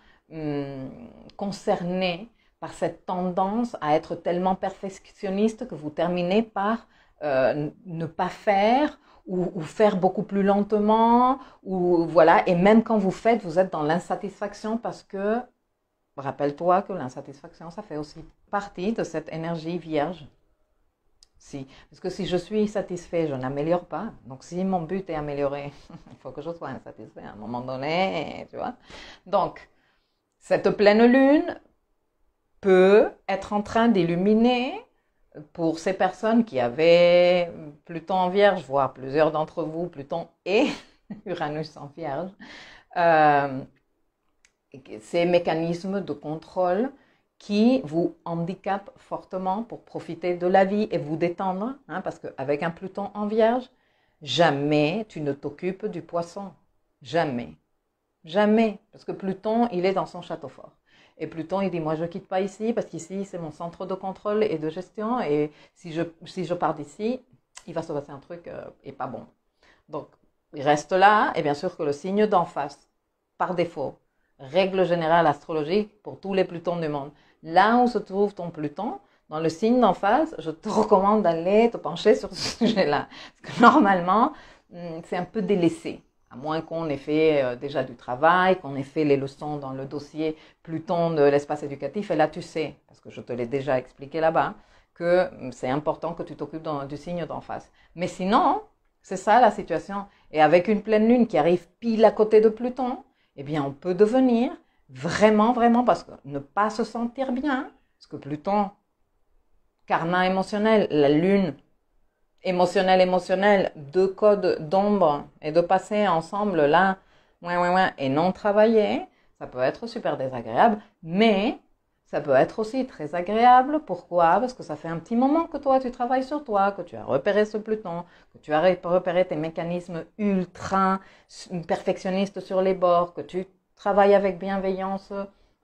S1: concernés par cette tendance à être tellement perfectionniste que vous terminez par ne pas faire ou faire beaucoup plus lentement, ou voilà. Et même quand vous faites, vous êtes dans l'insatisfaction parce que rappelle-toi que l'insatisfaction, ça fait aussi partie de cette énergie vierge. Parce que si je suis satisfait, je n'améliore pas. Donc si mon but est amélioré, il faut que je sois insatisfait à un moment donné, tu vois. Donc, cette pleine lune peut être en train d'illuminer Pour ces personnes qui avaient Pluton en Vierge, voire plusieurs d'entre vous, Pluton et Uranus en Vierge, euh, ces mécanismes de contrôle qui vous handicapent fortement pour profiter de la vie et vous détendre, hein, parce qu'avec un Pluton en Vierge, jamais tu ne t'occupes du poisson. Jamais. Jamais. Parce que Pluton, il est dans son château fort. Et Pluton, il dit, moi, je ne quitte pas ici, parce qu'ici, c'est mon centre de contrôle et de gestion, et si je pars d'ici, il va se passer un truc et pas bon. Donc, il reste là, et bien sûr que le signe d'en face, par défaut, règle générale astrologique pour tous les Plutons du monde. Là où se trouve ton Pluton, dans le signe d'en face, je te recommande d'aller te pencher sur ce sujet-là. Parce que normalement, c'est un peu délaissé. À moins qu'on ait fait déjà du travail, qu'on ait fait les leçons dans le dossier Pluton de l'espace éducatif. Et là, tu sais, parce que je te l'ai déjà expliqué là-bas, que c'est important que tu t'occupes du signe d'en face. Mais sinon, c'est ça la situation. Et avec une pleine lune qui arrive pile à côté de Pluton, eh bien, on peut devenir vraiment, vraiment, parce que ne pas se sentir bien, parce que Pluton, karma émotionnel, la lune, émotionnel, deux codes d'ombre et de passer ensemble là, et non travailler, ça peut être super désagréable, mais ça peut être aussi très agréable. Pourquoi? Parce que ça fait un petit moment que toi, tu travailles sur toi, que tu as repéré ce Pluton, que tu as repéré tes mécanismes ultra perfectionnistes sur les bords, que tu travailles avec bienveillance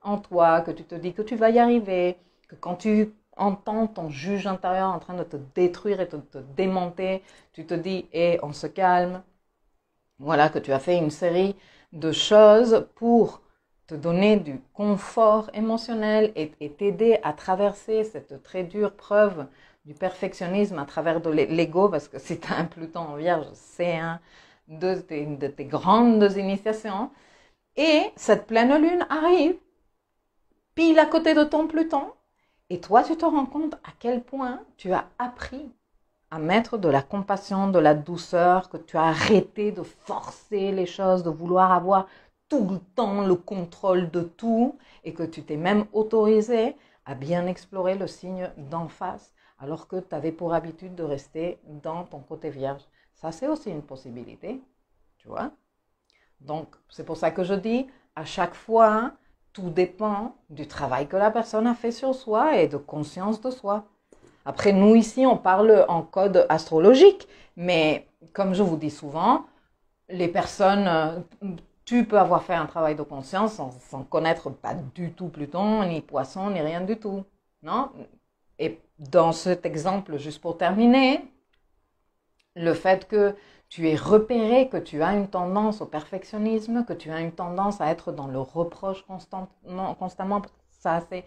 S1: en toi, que tu te dis que tu vas y arriver, que quand tu entends ton juge intérieur en train de te détruire et de te démonter, tu te dis, on se calme. Voilà, que tu as fait une série de choses pour te donner du confort émotionnel et t'aider à traverser cette très dure preuve du perfectionnisme à travers de l'ego, parce que si tu as un Pluton en Vierge, c'est un de tes grandes initiations. Et cette pleine lune arrive pile à côté de ton Pluton, et toi, tu te rends compte à quel point tu as appris à mettre de la compassion, de la douceur, que tu as arrêté de forcer les choses, de vouloir avoir tout le temps le contrôle de tout, et que tu t'es même autorisé à bien explorer le signe d'en face, alors que tu avais pour habitude de rester dans ton côté vierge. Ça, c'est aussi une possibilité, tu vois. Donc, c'est pour ça que je dis, à chaque fois, tout dépend du travail que la personne a fait sur soi et de conscience de soi. Après, nous ici, on parle en code astrologique, mais comme je vous dis souvent, les personnes, tu peux avoir fait un travail de conscience sans connaître pas du tout Pluton, ni Poisson, ni rien du tout. Non? Et dans cet exemple, juste pour terminer, le fait que tu aies repéré que tu as une tendance au perfectionnisme, que tu as une tendance à être dans le reproche constamment, ça c'est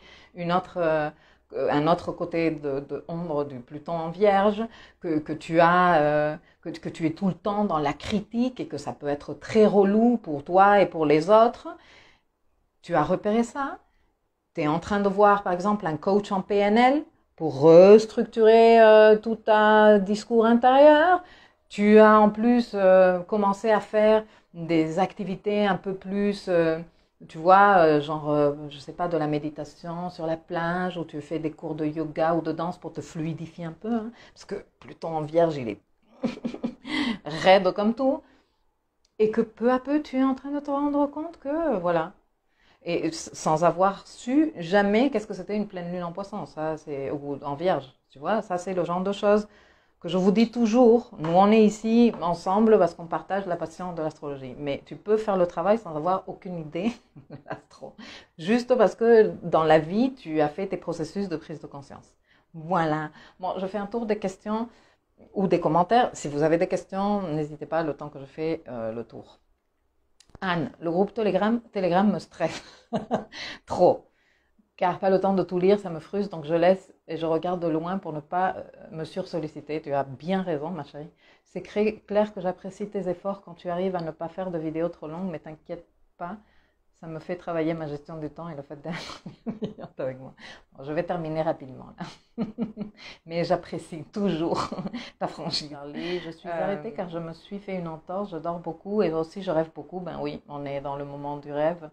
S1: un autre côté de ombre du Pluton en Vierge, que tu es tout le temps dans la critique et que ça peut être très relou pour toi et pour les autres. Tu as repéré ça? Tu es en train de voir par exemple un coach en PNL pour restructurer tout un discours intérieur. Tu as en plus commencé à faire des activités un peu plus, tu vois, je sais pas, de la méditation sur la plage, ou tu fais des cours de yoga ou de danse pour te fluidifier un peu, hein, parce que Pluton en Vierge, il est raide comme tout, et que peu à peu, tu es en train de te rendre compte que, voilà, et sans avoir su jamais qu'est-ce que c'était une pleine lune en Poisson, ça c'est ou en Vierge, tu vois, ça c'est le genre de choses que je vous dis toujours. Nous on est ici ensemble parce qu'on partage la passion de l'astrologie, mais tu peux faire le travail sans avoir aucune idée de l'astro, juste parce que dans la vie tu as fait tes processus de prise de conscience. Voilà. Bon, je fais un tour des questions ou des commentaires. Si vous avez des questions, n'hésitez pas le temps que je fais le tour. Anne, le groupe Telegram me stresse trop, car pas le temps de tout lire, ça me frustre, donc je laisse et je regarde de loin pour ne pas me sursolliciter. Tu as bien raison, ma chérie. C'est clair que j'apprécie tes efforts quand tu arrives à ne pas faire de vidéos trop longues, mais t'inquiète pas, ça me fait travailler ma gestion du temps et le fait d'être bienveillante avec moi. Bon, je vais terminer rapidement là. Mais j'apprécie toujours ta franchise. Je suis arrêtée car je me suis fait une entorse, je dors beaucoup et aussi je rêve beaucoup. Ben oui, on est dans le moment du rêve.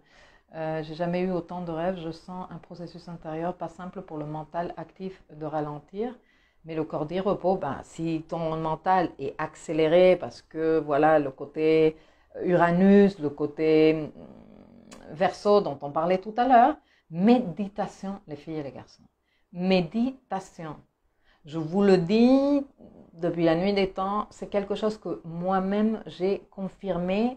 S1: J'ai jamais eu autant de rêves, je sens un processus intérieur pas simple pour le mental actif de ralentir. Mais le corps dit repos, ben, si ton mental est accéléré parce que voilà le côté Uranus, le côté Verseau dont on parlait tout à l'heure, méditation, les filles et les garçons. Méditation. Je vous le dis depuis la nuit des temps, c'est quelque chose que moi-même j'ai confirmé.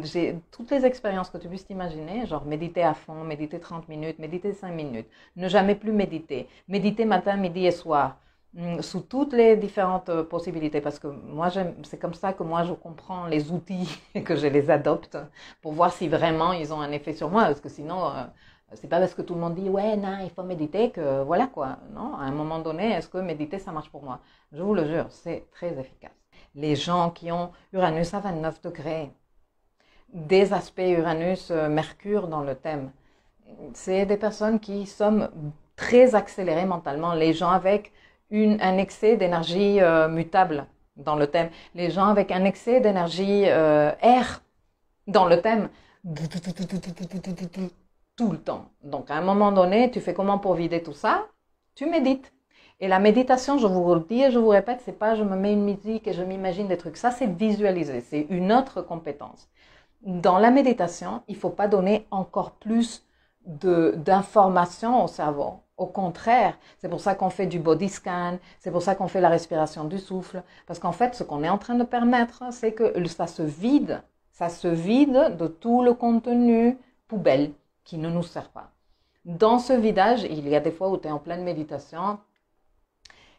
S1: J'ai toutes les expériences que tu puisses t'imaginer, genre méditer à fond, méditer 30 minutes, méditer 5 minutes, ne jamais plus méditer, méditer matin, midi et soir, sous toutes les différentes possibilités, parce que moi, c'est comme ça que moi je comprends les outils et que je les adopte pour voir si vraiment ils ont un effet sur moi, parce que sinon, c'est pas parce que tout le monde dit ouais, non, il faut méditer que voilà quoi, non, à un moment donné, est-ce que méditer ça marche pour moi? Je vous le jure, c'est très efficace. Les gens qui ont Uranus à 29 degrés, des aspects Uranus-Mercure dans le thème. C'est des personnes qui sont très accélérées mentalement, les gens avec un excès d'énergie mutable dans le thème, les gens avec un excès d'énergie air dans le thème, tout le temps. Donc à un moment donné, tu fais comment pour vider tout ça? Tu médites. Et la méditation, je vous le dis et je vous répète, c'est pas je me mets une musique et je m'imagine des trucs. Ça, c'est visualiser, c'est une autre compétence. Dans la méditation, il ne faut pas donner encore plus d'informations au cerveau. Au contraire, c'est pour ça qu'on fait du body scan, c'est pour ça qu'on fait la respiration du souffle. Parce qu'en fait, ce qu'on est en train de permettre, c'est que ça se vide de tout le contenu poubelle qui ne nous sert pas. Dans ce vidage, il y a des fois où tu es en pleine méditation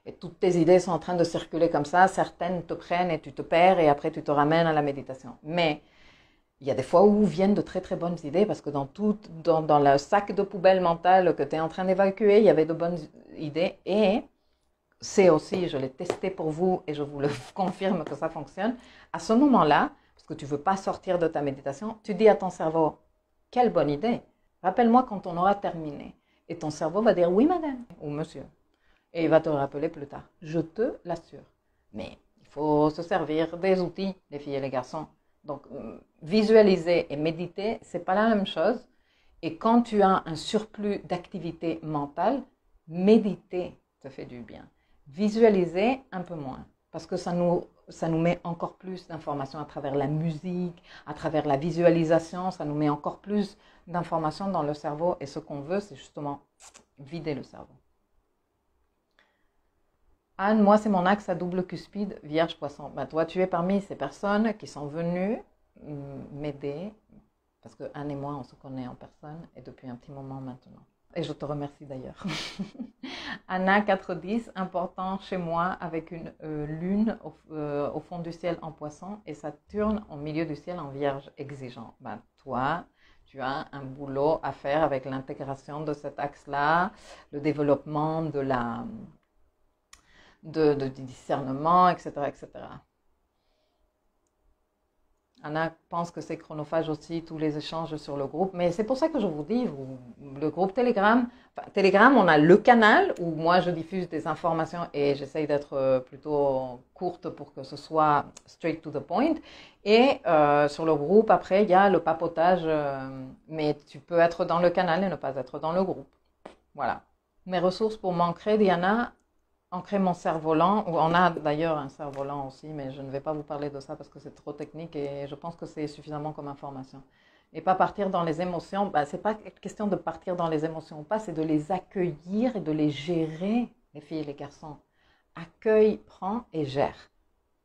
S1: et toutes tes idées sont en train de circuler comme ça, certaines te prennent et tu te perds et après tu te ramènes à la méditation. Mais il y a des fois où viennent de très très bonnes idées parce que dans le sac de poubelle mentale que tu es en train d'évacuer, il y avait de bonnes idées. Et c'est aussi, je l'ai testé pour vous et je vous le confirme que ça fonctionne. À ce moment-là, parce que tu ne veux pas sortir de ta méditation, tu dis à ton cerveau, quelle bonne idée. Rappelle-moi quand on aura terminé. Et ton cerveau va dire oui madame ou monsieur. Et il va te rappeler plus tard. Je te l'assure. Mais il faut se servir des outils, les filles et les garçons. Donc, visualiser et méditer, c'est pas la même chose. Et quand tu as un surplus d'activité mentale, méditer te fait du bien. Visualiser un peu moins. Parce que ça nous met encore plus d'informations à travers la musique, à travers la visualisation, ça nous met encore plus d'informations dans le cerveau. Et ce qu'on veut, c'est justement vider le cerveau. Anne, moi, c'est mon axe à double cuspide, Vierge Poisson. Ben, toi, tu es parmi ces personnes qui sont venues m'aider, parce que Anne et moi, on se connaît en personne, et depuis un petit moment maintenant. Et je te remercie d'ailleurs. Anna 410, important chez moi, avec une lune au fond du ciel en Poisson, et Saturne au milieu du ciel en Vierge, exigeant. Ben, toi, tu as un boulot à faire avec l'intégration de cet axe-là, le développement de du discernement, etc., etc. Anna pense que c'est chronophage aussi, tous les échanges sur le groupe. Mais c'est pour ça que je vous dis, le groupe Telegram, Telegram, on a le canal où moi je diffuse des informations et j'essaye d'être plutôt courte pour que ce soit straight to the point. Et sur le groupe, après, il y a le papotage. Mais tu peux être dans le canal et ne pas être dans le groupe. Voilà. Mes ressources pour m'ancrer, Diana, ancrer mon cerf-volant, ou on a d'ailleurs un cerf-volant aussi, mais je ne vais pas vous parler de ça parce que c'est trop technique et je pense que c'est suffisamment comme information. Et pas partir dans les émotions, ben, c'est pas question de partir dans les émotions ou pas, c'est de les accueillir et de les gérer, les filles et les garçons. Accueille, prends et gère.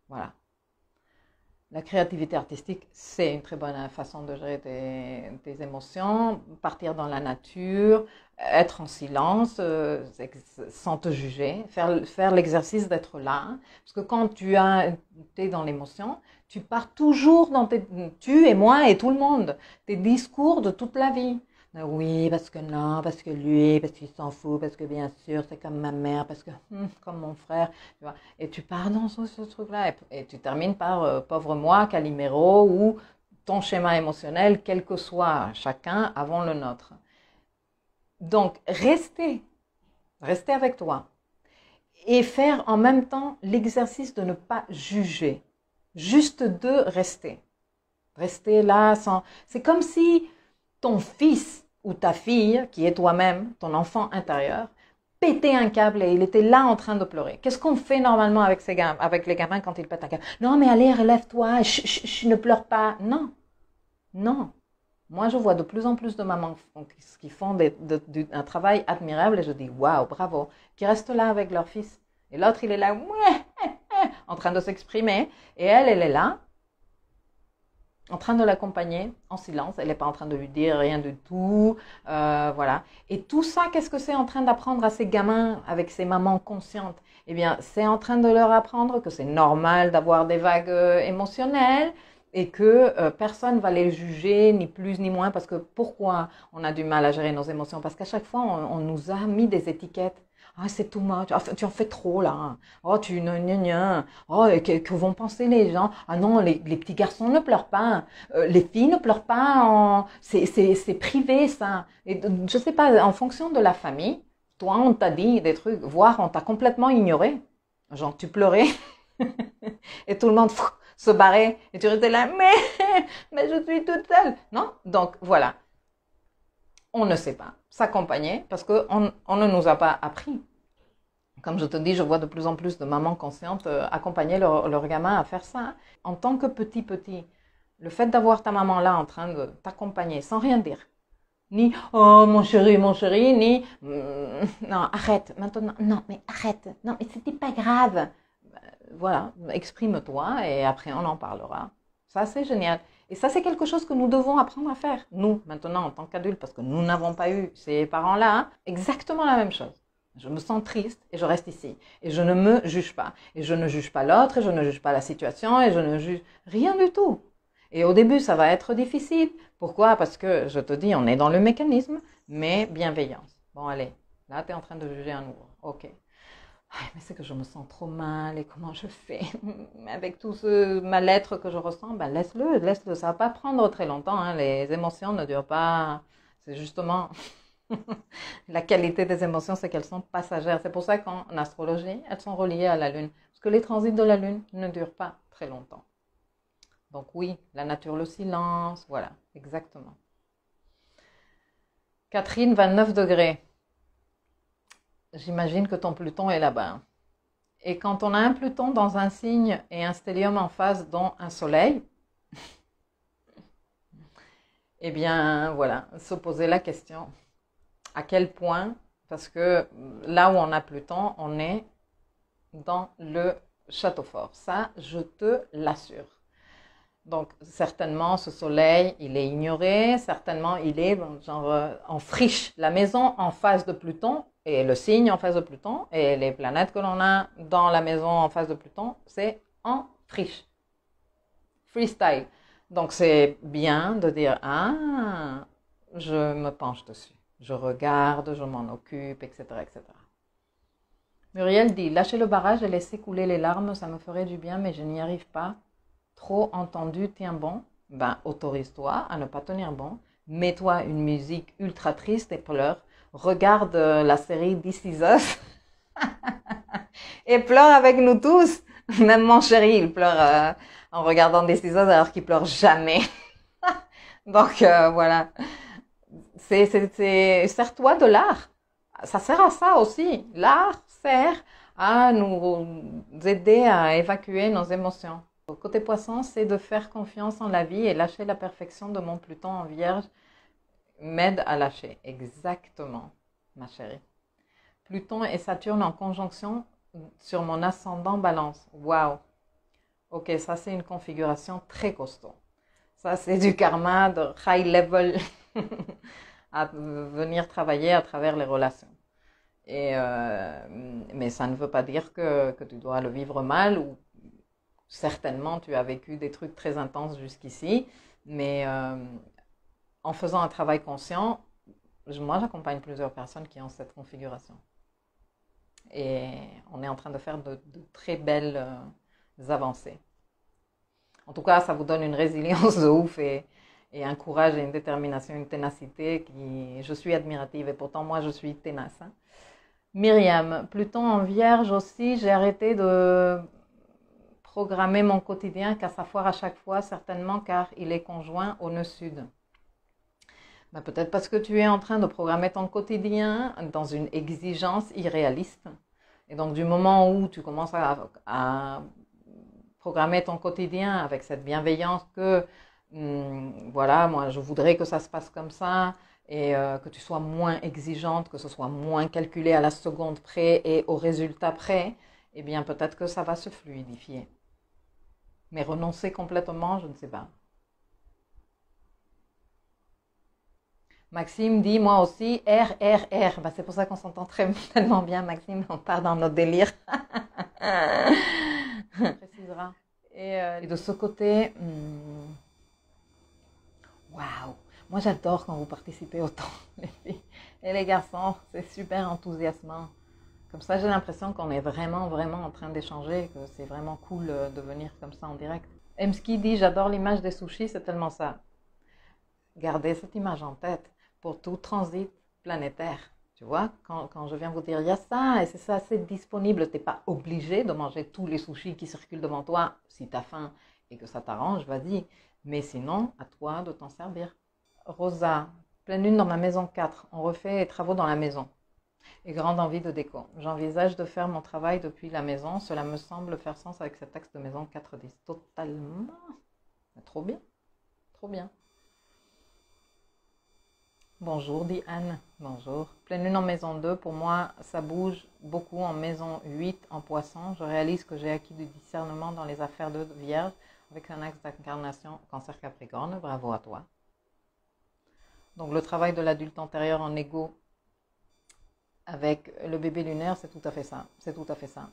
S1: Voilà. La créativité artistique, c'est une très bonne façon de gérer tes émotions, partir dans la nature, être en silence, sans te juger, faire l'exercice d'être là. Parce que quand tu es dans l'émotion, tu pars toujours dans tu et moi et tout le monde, tes discours de toute la vie. Oui, parce que non, parce que lui, parce qu'il s'en fout, parce que bien sûr, c'est comme ma mère, parce que comme mon frère, tu vois. Et tu pars dans ce truc-là et tu termines par pauvre moi, Calimero, ou ton schéma émotionnel, quel que soit chacun, avant le nôtre. Donc, restez avec toi et faire en même temps l'exercice de ne pas juger, juste de rester. Rester là sans... C'est comme si ton fils ou ta fille, qui est toi-même, ton enfant intérieur, pété un câble et il était là en train de pleurer. Qu'est-ce qu'on fait normalement avec avec les gamins quand ils pètent un câble? Non, mais allez, relève-toi, ne pleure pas. Non, non. Moi, je vois de plus en plus de mamans qui font un travail admirable et je dis waouh, bravo, qui restent là avec leur fils. Et l'autre, il est là, ouais, en train de s'exprimer. Et elle est là, en train de l'accompagner en silence. Elle n'est pas en train de lui dire rien du tout. Voilà. Et tout ça, qu'est-ce que c'est en train d'apprendre à ces gamins avec ces mamans conscientes? Eh bien, c'est en train de leur apprendre que c'est normal d'avoir des vagues émotionnelles et que personne va les juger, ni plus ni moins. Parce que pourquoi on a du mal à gérer nos émotions? Parce qu'à chaque fois, on nous a mis des étiquettes. Ah, c'est too much. Ah, tu en fais trop là. Oh, Oh, que vont penser les gens? Ah non, les petits garçons ne pleurent pas. Les filles ne pleurent pas. C'est privé ça. Et je sais pas, en fonction de la famille, toi on t'a dit des trucs, voire on t'a complètement ignoré. Genre tu pleurais et tout le monde se barrait et tu restais là, mais je suis toute seule. Non? Donc voilà. On ne sait pas s'accompagner parce qu'on ne nous a pas appris. Comme je te dis, je vois de plus en plus de mamans conscientes accompagner leur gamin à faire ça. En tant que petit, le fait d'avoir ta maman là en train de t'accompagner sans rien dire, ni oh mon chéri, ni non, arrête, maintenant, non, mais arrête, non, mais c'était pas grave. Voilà, exprime-toi et après on en parlera. Ça, c'est génial. Et ça, c'est quelque chose que nous devons apprendre à faire, nous, maintenant, en tant qu'adultes, parce que nous n'avons pas eu ces parents-là, hein, exactement la même chose. Je me sens triste et je reste ici. Et je ne me juge pas. Et je ne juge pas l'autre, et je ne juge pas la situation, et je ne juge rien du tout. Et au début, ça va être difficile. Pourquoi? Parce que, je te dis, on est dans le mécanisme, mais bienveillance. Bon, allez, là, tu es en train de juger à nouveau. Ok. Ah, mais c'est que je me sens trop mal et comment je fais avec tout ce mal-être que je ressens, ben laisse-le, ça va pas prendre très longtemps, hein. Les émotions ne durent pas, c'est justement la qualité des émotions, c'est qu'elles sont passagères. C'est pour ça qu'en astrologie, elles sont reliées à la lune, parce que les transits de la lune ne durent pas très longtemps. Donc oui, la nature, le silence, voilà, exactement. Catherine, 29 degrés. J'imagine que ton Pluton est là-bas. Et quand on a un Pluton dans un signe et un stellium en face, dont un soleil, eh bien, voilà, se poser la question. À quel point? Parce que là où on a Pluton, on est dans le château fort. Ça, je te l'assure. Donc, certainement, ce soleil, il est ignoré. Certainement, il est genre en friche. La maison en face de Pluton et le signe en face de Pluton et les planètes que l'on a dans la maison en face de Pluton, c'est en friche. Freestyle. Donc, c'est bien de dire, ah, je me penche dessus. Je regarde, je m'en occupe, etc., etc. Muriel dit, lâcher le barrage et laisser couler les larmes, ça me ferait du bien, mais je n'y arrive pas. Trop entendu, tiens bon, ben autorise-toi à ne pas tenir bon. Mets-toi une musique ultra triste et pleure. Regarde la série This Is Us et pleure avec nous tous. Même mon chéri, il pleure en regardant This Is Us alors qu'il pleure jamais. Donc voilà, sers-toi de l'art. Ça sert à ça aussi. L'art sert à nous aider à évacuer nos émotions. Côté poisson, c'est de faire confiance en la vie et lâcher la perfection de mon Pluton en Vierge m'aide à lâcher. Exactement, ma chérie. Pluton et Saturne en conjonction sur mon ascendant Balance. Waouh. Ok, ça c'est une configuration très costaud. Ça c'est du karma de high level à venir travailler à travers les relations. Mais ça ne veut pas dire que tu dois le vivre mal ou certainement, tu as vécu des trucs très intenses jusqu'ici, mais en faisant un travail conscient, moi j'accompagne plusieurs personnes qui ont cette configuration. Et on est en train de faire de très belles avancées. En tout cas, ça vous donne une résilience de ouf et un courage et une détermination, une ténacité qui, je suis admirative et pourtant moi je suis ténace. Hein. Myriam, Pluton en Vierge aussi, j'ai arrêté de programmer mon quotidien qu'à sa foire à chaque fois, certainement car il est conjoint au nœud sud. Ben, peut-être parce que tu es en train de programmer ton quotidien dans une exigence irréaliste. Et donc, du moment où tu commences à programmer ton quotidien avec cette bienveillance que, voilà, moi, je voudrais que ça se passe comme ça et que tu sois moins exigeante, que ce soit moins calculé à la seconde près et au résultat près, eh bien, peut-être que ça va se fluidifier. Mais renoncer complètement, je ne sais pas. Maxime dit, moi aussi, R. Ben, c'est pour ça qu'on s'entend tellement bien, Maxime. On part dans nos délires. On précisera. Et de ce côté, waouh! Moi, j'adore quand vous participez autant, les filles et les garçons. C'est super enthousiasmant. Comme ça, j'ai l'impression qu'on est vraiment, vraiment en train d'échanger, que c'est vraiment cool de venir comme ça en direct. Emski dit, j'adore l'image des sushis, c'est tellement ça. Gardez cette image en tête pour tout transit planétaire. Tu vois, quand je viens vous dire, il y a ça, et c'est ça, c'est disponible, tu n'es pas obligé de manger tous les sushis qui circulent devant toi. Si tu as faim et que ça t'arrange, vas-y. Mais sinon, à toi de t'en servir. Rosa, pleine lune dans ma maison 4. On refait les travaux dans la maison. Et grande envie de déco. J'envisage de faire mon travail depuis la maison. Cela me semble faire sens avec cet axe de maison 4-10. Totalement. Trop bien. Trop bien. Bonjour, dit Anne. Bonjour. Pleine lune en maison 2, pour moi, ça bouge beaucoup en maison 8, en poisson. Je réalise que j'ai acquis du discernement dans les affaires de vierge avec un axe d'incarnation cancer capricorne. Bravo à toi. Donc, le travail de l'adulte antérieur en égo avec le bébé lunaire, c'est tout à fait ça. C'est tout à fait ça.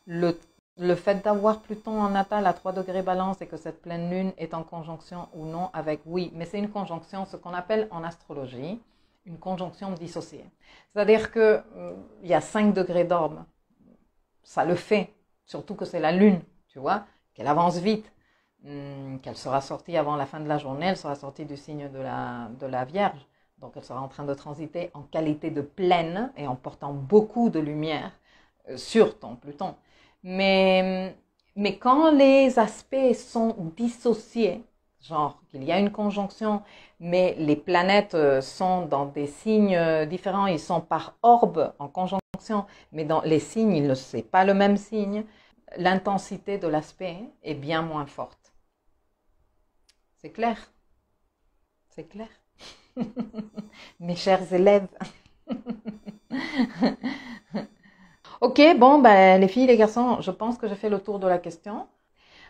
S1: Le fait d'avoir Pluton en natal à 3 degrés balance et que cette pleine lune est en conjonction ou non avec, oui, mais c'est une conjonction, ce qu'on appelle en astrologie, une conjonction dissociée. C'est-à-dire qu'il y a 5 degrés d'orbe. Ça le fait, surtout que c'est la lune, tu vois, qu'elle avance vite, qu'elle sera sortie avant la fin de la journée, elle sera sortie du signe de la Vierge. Donc elle sera en train de transiter en qualité de pleine et en portant beaucoup de lumière sur ton Pluton. Mais quand les aspects sont dissociés, genre qu'il y a une conjonction, mais les planètes sont dans des signes différents, ils sont par orbe en conjonction, mais dans les signes, c'est pas le même signe, l'intensité de l'aspect est bien moins forte. C'est clair? C'est clair? Mes chers élèves. Ok, bon, ben, les filles, les garçons, je pense que j'ai fait le tour de la question.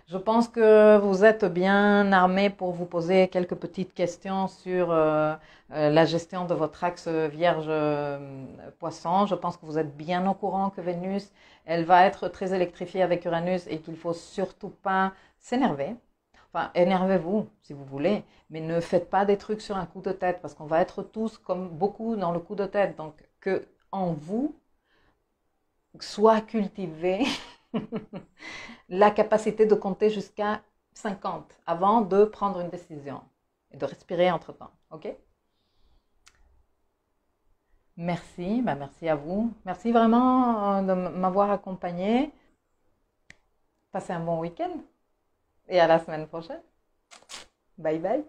S1: Je pense que vous êtes bien armés pour vous poser quelques petites questions sur la gestion de votre axe Vierge-Poisson. Je pense que vous êtes bien au courant que Vénus, elle va être très électrifiée avec Uranus et qu'il ne faut surtout pas s'énerver. Enfin, énervez-vous si vous voulez, mais ne faites pas des trucs sur un coup de tête parce qu'on va être tous comme beaucoup dans le coup de tête. Donc, que en vous soit cultivée la capacité de compter jusqu'à 50 avant de prendre une décision et de respirer entre-temps. Ok? Merci, ben merci à vous. Merci vraiment de m'avoir accompagné. Passez un bon week-end et à la semaine prochaine. Bye bye.